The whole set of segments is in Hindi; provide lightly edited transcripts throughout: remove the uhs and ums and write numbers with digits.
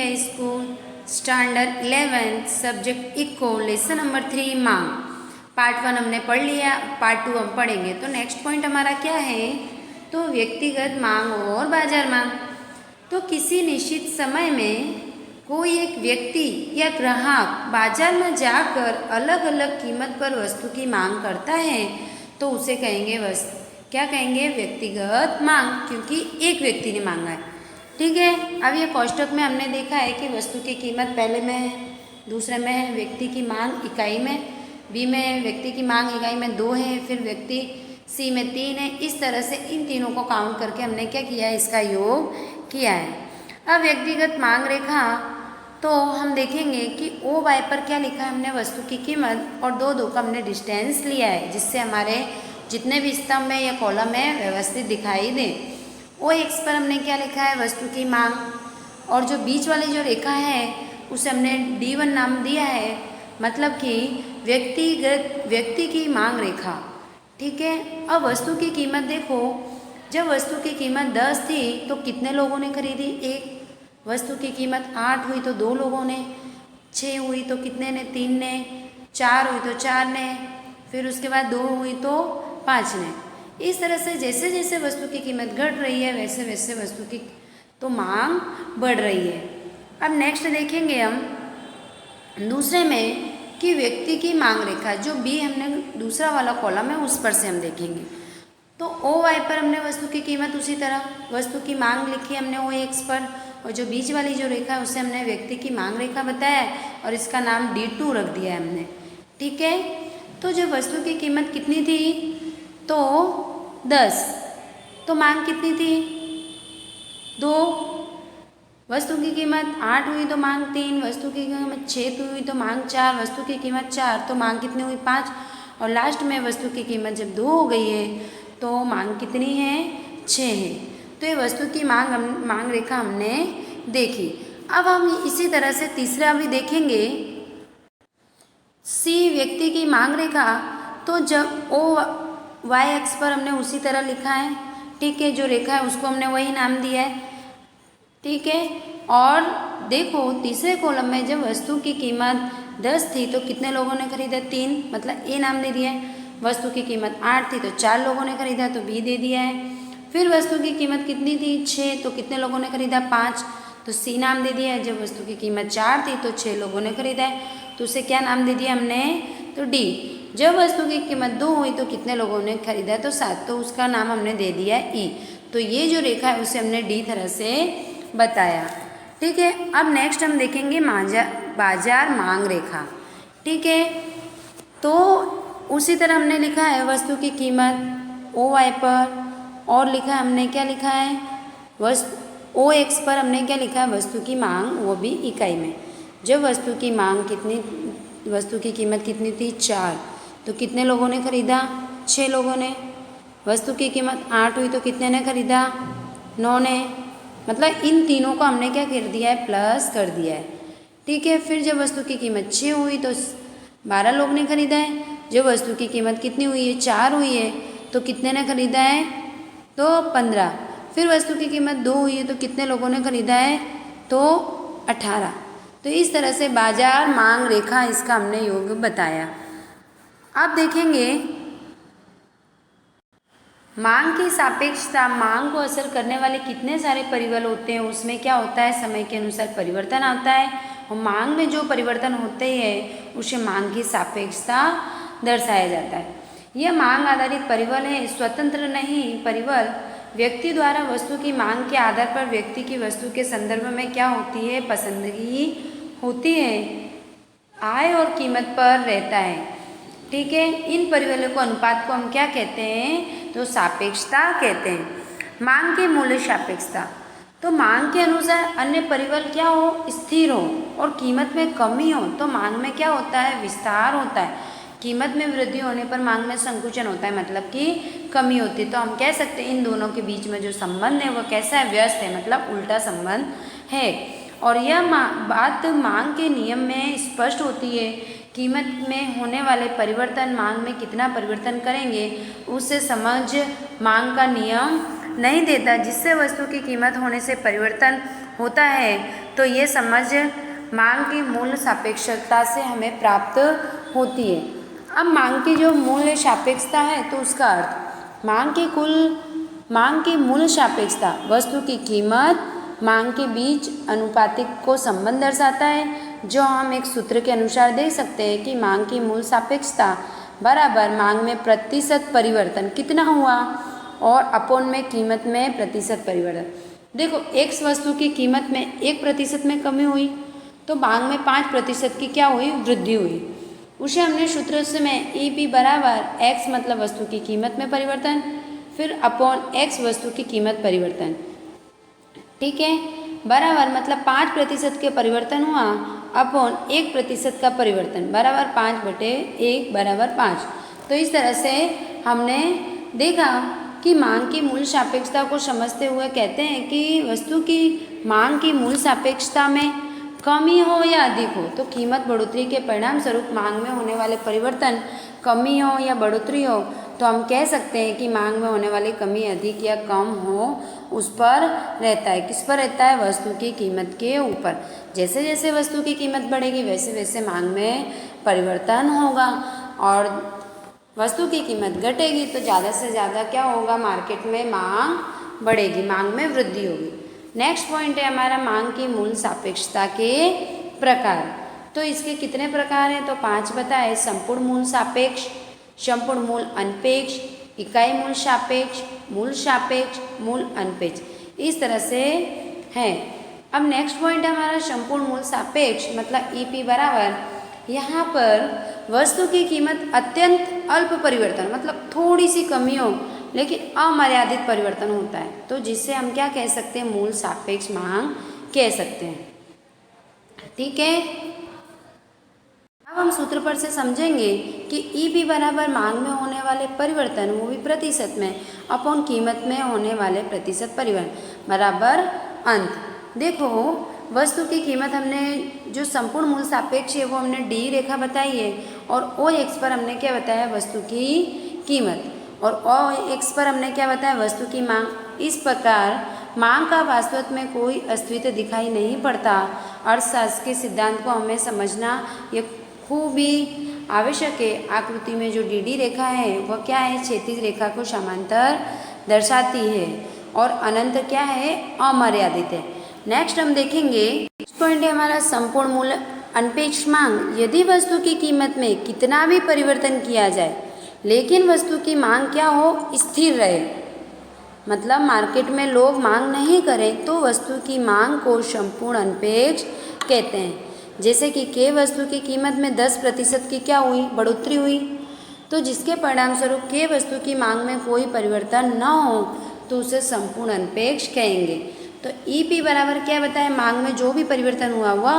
India school standard 11 subject eco lesson number 3 मांग। पार्ट 1 हमने पढ़ लिया, पार्ट 2 हम पढ़ेंगे। तो नेक्स्ट पॉइंट हमारा क्या है, तो व्यक्तिगत मांग और बाजार मांग। तो किसी निश्चित समय में कोई एक व्यक्ति या ग्राहक बाजार में जाकर अलग अलग कीमत पर वस्तु की मांग करता है तो उसे कहेंगे क्या कहेंगे, व्यक्तिगत मांग, क्योंकि एक व्यक्ति ने मांगा है। ठीक है। अब ये कोष्टक में हमने देखा है कि वस्तु की कीमत पहले में है, दूसरे में है व्यक्ति की मांग इकाई में, बी में व्यक्ति की मांग इकाई में 2 है, फिर व्यक्ति सी में 3 है। इस तरह से इन तीनों को काउंट करके हमने क्या किया है, इसका योग किया है। अब व्यक्तिगत मांग रेखा तो हम देखेंगे कि ओ वाई पर क्या लिखा है हमने, वस्तु की कीमत, और 2 का हमने डिस्टेंस लिया है जिससे हमारे जितने भी स्तंभ है या कॉलम है व्यवस्थित दिखाई दे। ओ एक्स पर हमने क्या लिखा है, वस्तु की मांग, और जो बीच वाली जो रेखा है उसे हमने D1 नाम दिया है, मतलब कि व्यक्ति की मांग रेखा। ठीक है। अब वस्तु की कीमत देखो, जब वस्तु की कीमत 10 थी तो कितने लोगों ने खरीदी, 1। वस्तु की कीमत 8 हुई तो 2 लोगों ने, 6 हुई तो कितने ने, 3 ने, 4 हुई तो 4 ने, फिर उसके बाद 2 हुई तो 5 ने। इस तरह से जैसे जैसे वस्तु की कीमत घट रही है वैसे वैसे वस्तु की तो मांग बढ़ रही है। अब नेक्स्ट देखेंगे हम दूसरे में कि व्यक्ति की मांग रेखा, जो बी हमने दूसरा वाला कॉलम है उस पर से हम देखेंगे। तो ओ वाई पर हमने वस्तु की कीमत, उसी तरह वस्तु की मांग लिखी हमने ओ एक्स पर, और जो बीच वाली जो रेखा है उसे हमने व्यक्ति की मांग रेखा बताया और इसका नाम D2 रख दिया है हमने। ठीक है। तो जब वस्तु की कीमत कितनी थी, तो 10, तो मांग कितनी थी, 2। वस्तु की कीमत 8 हुई तो मांग 3, वस्तु की कीमत 6 हुई तो मांग 4, वस्तु की कीमत 4 तो मांग कितनी हुई, 5, और लास्ट में वस्तु की कीमत जब 2 हो गई है तो मांग कितनी है, 6 है। तो ये वस्तु की मांग रेखा हमने देखी। अब हम इसी तरह से तीसरा भी देखेंगे, सी व्यक्ति की मांग रेखा। तो जब ओ वाई एक्स पर हमने उसी तरह लिखा है। ठीक है। जो रेखा है उसको हमने वही नाम दिया है। ठीक है। और देखो तीसरे कॉलम में जब वस्तु की कीमत 10 थी तो कितने लोगों ने खरीदा, 3, मतलब ए नाम दे दिया है। वस्तु की कीमत 8 थी तो 4 लोगों ने खरीदा तो बी दे दिया है। फिर वस्तु की कीमत कितनी थी, 6, तो कितने लोगों ने खरीदा, 5, तो सी नाम दे दिया है। जब वस्तु की कीमत 4 थी तो 6 लोगों ने खरीदा है तो उसे क्या नाम दे दिया हमने, तो डी। जब वस्तु की कीमत 2 हुई तो कितने लोगों ने खरीदा, तो 7, तो उसका नाम हमने दे दिया ई। तो ये जो रेखा है उसे हमने डी तरह से बताया। ठीक है। अब नेक्स्ट हम देखेंगे बाजार मांग रेखा। ठीक है। तो उसी तरह हमने लिखा है वस्तु की कीमत ओ वाई पर, और लिखा है हमने क्या लिखा है, ओ एक्स पर हमने क्या लिखा है, वस्तु की मांग, वो भी इकाई में। जब वस्तु की मांग वस्तु की कीमत कितनी थी, 4, तो कितने लोगों ने खरीदा, 6 लोगों ने। वस्तु की कीमत 8 हुई तो कितने ने खरीदा, 9 ने। मतलब इन तीनों को हमने क्या कर दिया है, प्लस कर दिया है। ठीक है। फिर जब वस्तु की कीमत 6 हुई तो 12 लोग ने खरीदा है। जब वस्तु की कीमत कितनी हुई है, 4 हुई है तो कितने ने खरीदा है, तो 15। फिर वस्तु की कीमत 2 हुई है तो कितने लोगों ने खरीदा है, तो 18। तो इस तरह से बाजार मांग रेखा इसका हमने योग बताया। अब देखेंगे मांग की सापेक्षता, मांग को असर करने वाले कितने सारे परिबल होते हैं, उसमें क्या होता है, समय के अनुसार परिवर्तन आता है, और मांग में जो परिवर्तन होते हैं उसे मांग की सापेक्षता दर्शाया जाता है। यह मांग आधारित परिबल है, स्वतंत्र नहीं। परिबल व्यक्ति द्वारा वस्तु की मांग के आधार पर व्यक्ति की वस्तु के संदर्भ में क्या होती है, पसंदगी होती है, आय और कीमत पर रहता है। ठीक है। इन परिबलों को अनुपात को हम क्या कहते हैं, तो सापेक्षता कहते हैं। मांग के मूल्य सापेक्षता, तो मांग के अनुसार अन्य परिबल क्या हो, स्थिर हो, और कीमत में कमी हो तो मांग में क्या होता है, विस्तार होता है। कीमत में वृद्धि होने पर मांग में संकुचन होता है, मतलब कि कमी होती है। तो हम कह सकते हैं इन दोनों के बीच में जो संबंध है वो कैसा है, व्यस्त है, मतलब उल्टा संबंध है। और यह बात मांग के नियम में स्पष्ट होती है। कीमत में होने वाले परिवर्तन मांग में कितना परिवर्तन करेंगे उससे समझ मांग का नियम नहीं देता, जिससे वस्तु की कीमत होने से परिवर्तन होता है, तो ये समझ मांग की मूल सापेक्षता से हमें प्राप्त होती है। अब मांग की जो मूल सापेक्षता है तो उसका अर्थ मांग की मूल सापेक्षता वस्तु की कीमत मांग के बीच अनुपातिक को संबंध दर्शाता है, जो हम एक सूत्र के अनुसार देख सकते हैं कि मांग की मूल सापेक्षता बराबर मांग में प्रतिशत परिवर्तन कितना हुआ और अपोन में कीमत में प्रतिशत परिवर्तन। देखो एक्स वस्तु की कीमत में 1% में कमी हुई तो मांग में 5% की क्या हुई, वृद्धि हुई। उसे हमने सूत्र में ई बराबर एक्स मतलब वस्तु की कीमत में परिवर्तन, फिर अपॉन एक्स वस्तु की कीमत परिवर्तन, ठीक है, बराबर मतलब 5% के परिवर्तन हुआ अपॉन 1% का परिवर्तन बराबर 5/1 बराबर 5। तो इस तरह से हमने देखा कि मांग की मूल सापेक्षता को समझते हुए कहते हैं कि वस्तु की मांग की मूल सापेक्षता में कमी हो या अधिक हो तो कीमत बढ़ोतरी के परिणाम स्वरूप मांग में होने वाले परिवर्तन कमी हो या बढ़ोतरी हो तो हम कह सकते हैं कि मांग में होने वाली कमी अधिक या कम हो उस पर रहता है। किस पर रहता है, वस्तु की कीमत के ऊपर। जैसे जैसे वस्तु की कीमत बढ़ेगी वैसे वैसे मांग में परिवर्तन होगा और वस्तु की कीमत घटेगी तो ज़्यादा से ज़्यादा क्या होगा, मार्केट में मांग बढ़ेगी, मांग में वृद्धि होगी। नेक्स्ट पॉइंट है हमारा मांग की मूल सापेक्षता के प्रकार। तो इसके कितने प्रकार हैं तो 5 बताए। संपूर्ण मूल सापेक्ष, संपूर्ण मूल अनपेक्ष, इकाई मूल सापेक्ष, मूल अनपेक्ष, इस तरह से है। अब नेक्स्ट पॉइंट है हमारा संपूर्ण मूल सापेक्ष मतलब ईपी बराबर यहाँ पर वस्तु की कीमत अत्यंत अल्प परिवर्तन मतलब थोड़ी सी कमी हो लेकिन अमर्यादित परिवर्तन होता है तो जिससे हम क्या कह सकते हैं, मूल सापेक्ष मांग कह सकते हैं, ठीक है। अब हम सूत्र पर से समझेंगे कि ईपी बराबर मांग में होने वाले परिवर्तन वो भी प्रतिशत में अपॉन कीमत में होने वाले प्रतिशत परिवर्तन बराबर अंत। देखो वस्तु की कीमत हमने जो संपूर्ण मूल सापेक्ष है वो हमने डी रेखा बताई है और ओ एक्स पर हमने क्या बताया, वस्तु की कीमत, और ओ एक्स पर हमने क्या बताया, वस्तु की मांग। इस प्रकार मांग का वास्तव में कोई अस्तित्व दिखाई नहीं पड़ता। अर्थशास्त्र के सिद्धांत को हमें समझना ये खूब ही आवश्यक है। आकृति में जो डी रेखा है वह क्या है, क्षैतिज रेखा को समांतर दर्शाती है और अनंत क्या है, अमर्यादित है। नेक्स्ट हम देखेंगे पॉइंट है हमारा संपूर्ण मूल अनपेक्ष मांग। यदि वस्तु की कीमत में कितना भी परिवर्तन किया जाए लेकिन वस्तु की मांग क्या हो, स्थिर रहे, मतलब मार्केट में लोग मांग नहीं करें तो वस्तु की मांग को संपूर्ण अनपेक्ष कहते हैं। जैसे कि के वस्तु की कीमत में 10% की क्या हुई, बढ़ोतरी हुई, तो जिसके परिणाम स्वरूप के वस्तु की मांग में कोई परिवर्तन न हो तो उसे संपूर्ण अनपेक्ष कहेंगे। तो ईपी बराबर क्या बताया, मांग में जो भी परिवर्तन हुआ हुआ,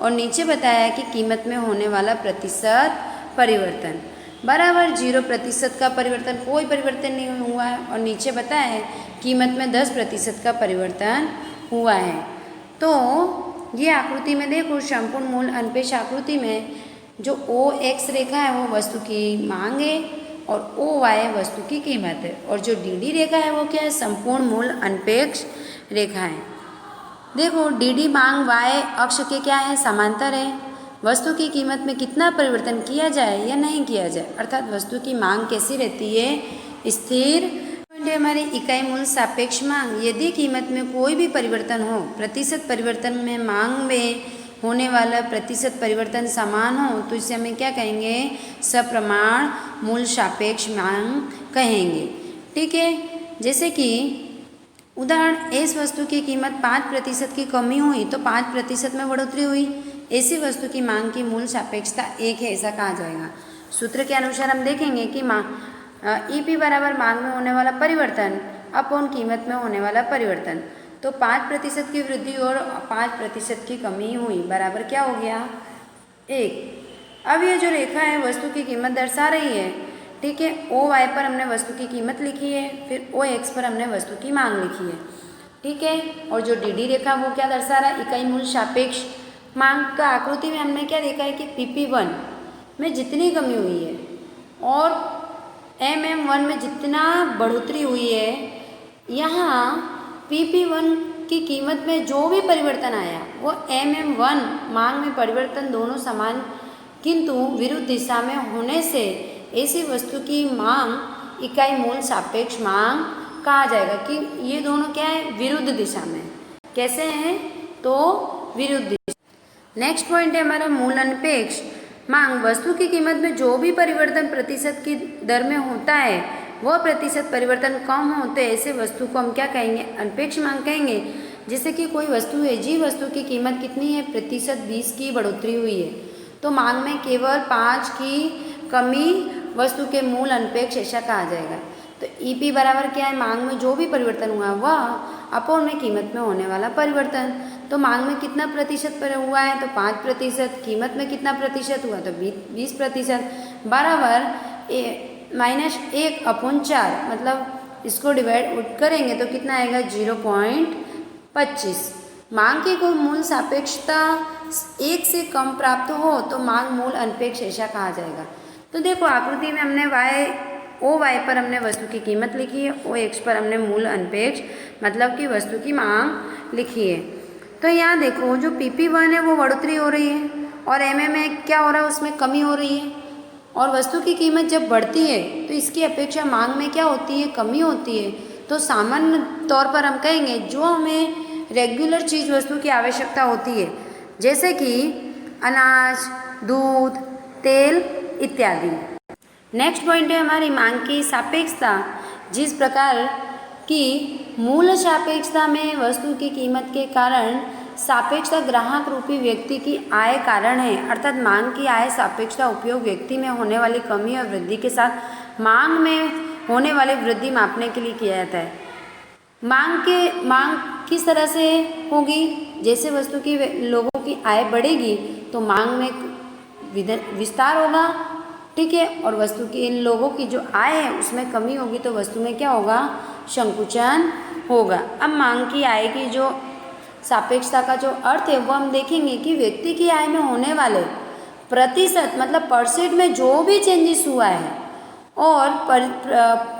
और नीचे बताया कि कीमत में होने वाला प्रतिशत परिवर्तन बराबर 0% का परिवर्तन, कोई परिवर्तन नहीं हुआ है, और नीचे बताया है कीमत में 10% का परिवर्तन हुआ है। तो ये आकृति में देखो संपूर्ण मूल अनपेक्ष आकृति में जो ओ एक्स रेखा है वो वस्तु की मांग है और ओ वाई वस्तु की कीमत है, और जो डी रेखा है वो क्या है, संपूर्ण मूल अनपेक्ष रेखा है। देखो डी मांग वाई अक्ष के क्या है, समांतर है। वस्तु की कीमत में कितना परिवर्तन किया जाए या नहीं किया जाए, अर्थात वस्तु की मांग कैसी रहती है, स्थिर। हमारी इकाई मूल सापेक्ष मांग, यदि कीमत में कोई भी परिवर्तन हो, प्रतिशत परिवर्तन में मांग में होने वाला प्रतिशत परिवर्तन समान हो तो इसे हमें क्या कहेंगे, सप्रमाण मूल सापेक्ष मांग कहेंगे, ठीक है। जैसे कि उदाहरण, इस वस्तु की कीमत 5% की कमी हुई तो 5% में बढ़ोतरी हुई, ऐसी वस्तु की मांग की मूल सापेक्षता 1 है, ऐसा कहा जाएगा। सूत्र के अनुसार हम देखेंगे कि ईपी बराबर मांग में होने वाला परिवर्तन अपॉन कीमत में होने वाला परिवर्तन, तो 5% की वृद्धि और 5% की कमी हुई बराबर क्या हो गया, 1। अब ये जो रेखा है वस्तु की कीमत दर्शा रही है, ठीक है। ओ वाई पर हमने वस्तु की कीमत लिखी है, फिर ओ एक्स पर हमने वस्तु की मांग लिखी है, ठीक है। और जो डी रेखा वो क्या दर्शा रहा है, इकाई मूल सापेक्ष मांग। तो आकृति में हमने क्या देखा है कि PP1 में जितनी कमी हुई है और MM1 में जितना बढ़ोतरी हुई है, यहाँ PP1 की कीमत में जो भी परिवर्तन आया वो MM1 मांग में परिवर्तन दोनों समान किंतु विरुद्ध दिशा में होने से ऐसी वस्तु की मांग इकाई मूल सापेक्ष मांग कहा जाएगा कि ये दोनों क्या है, विरुद्ध दिशा में। कैसे हैं तो विरुद्ध दिशा। नेक्स्ट पॉइंट है हमारा मूल अनपेक्ष मांग। वस्तु की कीमत में जो भी परिवर्तन प्रतिशत की दर में होता है वह प्रतिशत परिवर्तन कम होते ऐसे वस्तु को हम क्या कहेंगे, अनपेक्ष मांग कहेंगे। जैसे कि कोई वस्तु है, जी वस्तु की कीमत कितनी है, प्रतिशत 20 की बढ़ोतरी हुई है तो मांग में केवल 5 की कमी वस्तु के मूल अनपेक्ष ऐसा कहा जाएगा। तो EP बराबर क्या है, मांग में जो भी परिवर्तन हुआ वह अपोन में कीमत में होने वाला परिवर्तन। तो मांग में कितना प्रतिशत पर हुआ है तो 5%, कीमत में कितना प्रतिशत हुआ तो 20% बराबर -1/4, मतलब इसको डिवाइड करेंगे तो कितना आएगा 0.25। मांग की कोई मूल सापेक्षता 1 से कम प्राप्त हो तो मांग मूल अनपेक्ष ऐसा कहा जाएगा। तो देखो आकृति में हमने OY पर हमने वस्तु की कीमत लिखी है, OX पर हमने मूल अनपेक्ष मतलब कि वस्तु की मांग लिखी है। तो यहाँ देखो जो PP1 है वो बढ़ोतरी हो रही है और MM में क्या हो रहा है, उसमें कमी हो रही है। और वस्तु की कीमत जब बढ़ती है तो इसकी अपेक्षा मांग में क्या होती है, कमी होती है। तो सामान्य तौर पर हम कहेंगे जो हमें रेगुलर चीज़ वस्तु की आवश्यकता होती है जैसे कि अनाज, दूध, तेल इत्यादि। नेक्स्ट पॉइंट है हमारी मांग की सापेक्षता। जिस प्रकार की मूल सापेक्षता में वस्तु की कीमत के कारण सापेक्षता ग्राहक रूपी व्यक्ति की आय कारण है, अर्थात मांग की आय सापेक्षता उपयोग व्यक्ति में होने वाली कमी और वृद्धि के साथ मांग में होने वाली वृद्धि मापने के लिए किया जाता है। मांग किस तरह से होगी, जैसे वस्तु की लोगों की आय बढ़ेगी तो मांग में विस्तार होगा, ठीक है, और वस्तु की इन लोगों की जो आय है उसमें कमी होगी तो वस्तु में क्या होगा, संकुचन होगा। अब मांग की आय की जो सापेक्षता का जो अर्थ है वो हम देखेंगे कि व्यक्ति की आय में होने वाले प्रतिशत मतलब परसेंट में जो भी चेंजेस हुआ है और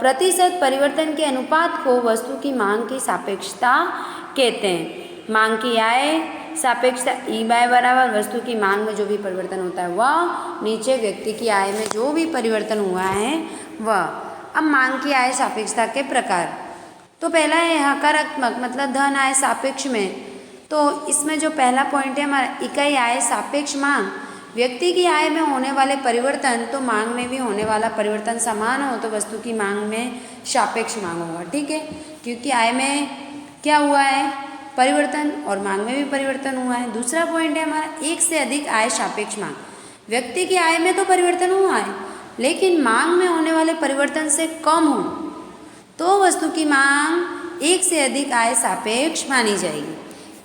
प्रतिशत परिवर्तन के अनुपात को वस्तु की मांग की सापेक्षता कहते हैं। मांग की आय सापेक्षता EY बराबर वस्तु की मांग में जो भी परिवर्तन होता है वह नीचे व्यक्ति की आय में जो भी परिवर्तन हुआ है वह। अब मांग की आय सापेक्षता के प्रकार, तो पहला है हकारात्मक मतलब धन आय सापेक्ष में। तो इसमें जो पहला पॉइंट है हमारा इकाई आय सापेक्ष मांग। व्यक्ति की आय में होने वाले परिवर्तन तो मांग में भी होने वाला परिवर्तन समान हो तो वस्तु की मांग में सापेक्ष मांग होगा, ठीक है, क्योंकि आय में क्या हुआ है, परिवर्तन, और मांग में भी परिवर्तन हुआ है। दूसरा पॉइंट है हमारा एक से अधिक आय सापेक्ष मांग। व्यक्ति की आय में तो परिवर्तन हुआ है लेकिन मांग में होने वाले परिवर्तन से कम हो तो वस्तु की मांग एक से अधिक आय सापेक्ष मानी जाएगी।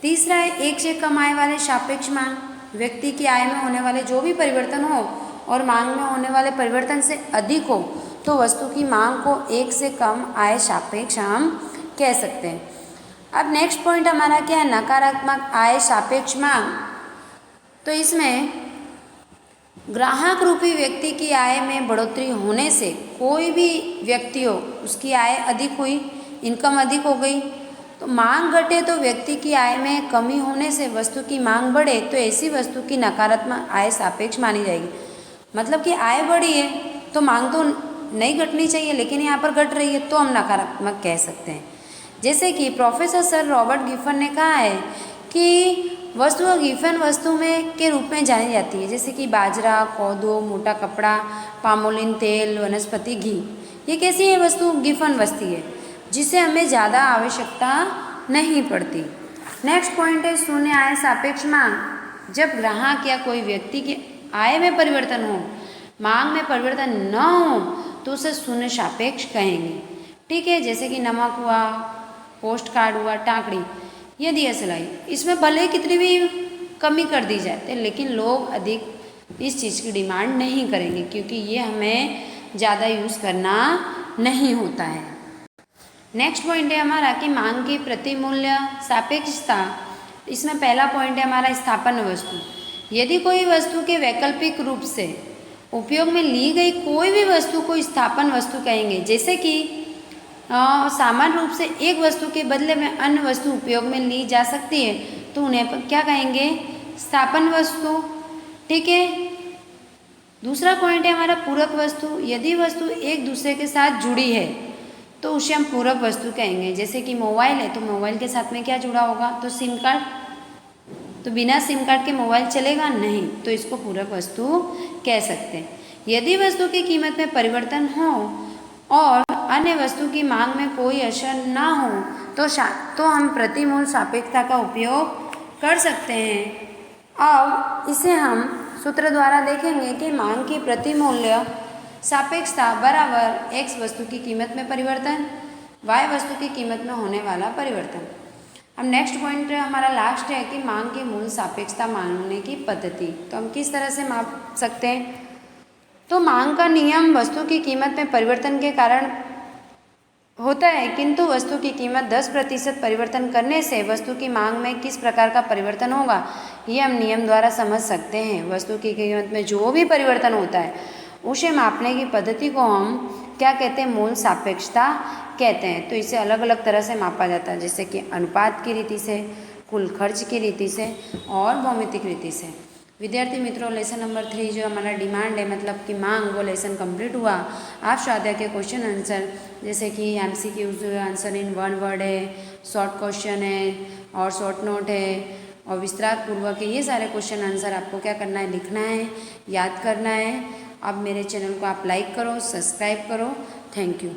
तीसरा है एक से कम आय वाले सापेक्ष मांग। व्यक्ति की आय में होने वाले जो भी परिवर्तन हो और मांग में होने वाले परिवर्तन से अधिक हो तो वस्तु की मांग को एक से कम आय सापेक्ष हम कह सकते हैं। अब नेक्स्ट पॉइंट हमारा क्या है, नकारात्मक आय सापेक्ष मांग। तो इसमें ग्राहक रूपी व्यक्ति की आय में बढ़ोतरी होने से कोई भी व्यक्ति हो उसकी आय अधिक हुई, इनकम अधिक हो गई, तो मांग घटे तो व्यक्ति की आय में कमी होने से वस्तु की मांग बढ़े तो ऐसी वस्तु की नकारात्मक आय सापेक्ष मानी जाएगी। मतलब कि आय बढ़ी है तो मांग तो नहीं घटनी चाहिए लेकिन यहाँ पर घट रही है तो हम नकारात्मक कह सकते हैं। जैसे कि प्रोफेसर सर रॉबर्ट गिफन ने कहा है कि वस्तु गिफन वस्तु में के रूप में जानी जाती है, जैसे कि बाजरा, कोदो, मोटा कपड़ा, पामोलिन तेल, वनस्पति घी। ये कैसी है वस्तु, गिफन वस्तु है जिसे हमें ज़्यादा आवश्यकता नहीं पड़ती। नेक्स्ट पॉइंट है शून्य आय सापेक्ष मांग। जब ग्राहक या कोई व्यक्ति की आय में परिवर्तन हो, मांग में परिवर्तन न हो तो उसे शून्य सापेक्ष कहेंगे, ठीक है। जैसे कि नमक हुआ, पोस्ट कार्ड हुआ, टाकड़ी, ये दिया सिलाई, इसमें भले कितनी भी कमी कर दी जाए लेकिन लोग अधिक इस चीज़ की डिमांड नहीं करेंगे क्योंकि ये हमें ज़्यादा यूज़ करना नहीं होता है। नेक्स्ट पॉइंट है हमारा कि मांग की प्रतिमूल्य सापेक्षता। इसमें पहला पॉइंट है हमारा स्थापन वस्तु। यदि कोई वस्तु के वैकल्पिक रूप से उपयोग में ली गई कोई भी वस्तु को स्थापन वस्तु कहेंगे। जैसे कि सामान्य रूप से एक वस्तु के बदले में अन्य वस्तु उपयोग में ली जा सकती है तो उन्हें क्या कहेंगे, स्थापन वस्तु। ठीक है। दूसरा पॉइंट है हमारा पूरक वस्तु। यदि वस्तु एक दूसरे के साथ जुड़ी है तो उसे हम पूरक वस्तु कहेंगे। जैसे कि मोबाइल है तो मोबाइल के साथ में क्या जुड़ा होगा, तो सिम कार्ड। तो बिना सिम कार्ड के मोबाइल चलेगा नहीं, तो इसको पूरक वस्तु कह सकते हैं। यदि वस्तु की कीमत में परिवर्तन हो और अन्य वस्तु की मांग में कोई असर ना हो तो हम प्रतिमूल सापेक्षता का उपयोग कर सकते हैं। अब इसे हम सूत्र द्वारा देखेंगे कि मांग की प्रतिमूल्य सापेक्षता बराबर x वस्तु की कीमत में परिवर्तन, y वस्तु की कीमत में होने वाला परिवर्तन। अब नेक्स्ट पॉइंट हमारा लास्ट है कि मांग की मूल सापेक्षता मानने की पद्धति। तो हम किस तरह से माप सकते हैं, तो मांग का नियम वस्तु की कीमत में परिवर्तन के कारण होता है, किंतु वस्तु की कीमत 10% परिवर्तन करने से वस्तु की मांग में किस प्रकार का परिवर्तन होगा ये हम नियम द्वारा समझ सकते हैं। वस्तु की कीमत में जो भी परिवर्तन होता है उसे मापने की पद्धति को हम क्या कहते हैं, मूल सापेक्षता कहते हैं। तो इसे अलग अलग तरह से मापा जाता है, जैसे कि अनुपात की रीति से, कुल खर्च की रीति से और भौमितिक रीति से। विद्यार्थी मित्रों, लेसन नंबर 3 जो हमारा डिमांड है मतलब कि मांग, वो लेसन कंप्लीट हुआ। आप स्वाध्याय के क्वेश्चन आंसर जैसे कि MCQ आंसर इन 1 वर्ड है, शॉर्ट क्वेश्चन है और शॉर्ट नोट है और विस्तार पूर्वक है, ये सारे क्वेश्चन आंसर आपको क्या करना है, लिखना है, याद करना है। अब मेरे चैनल को आप लाइक करो, सब्सक्राइब करो। Thank you.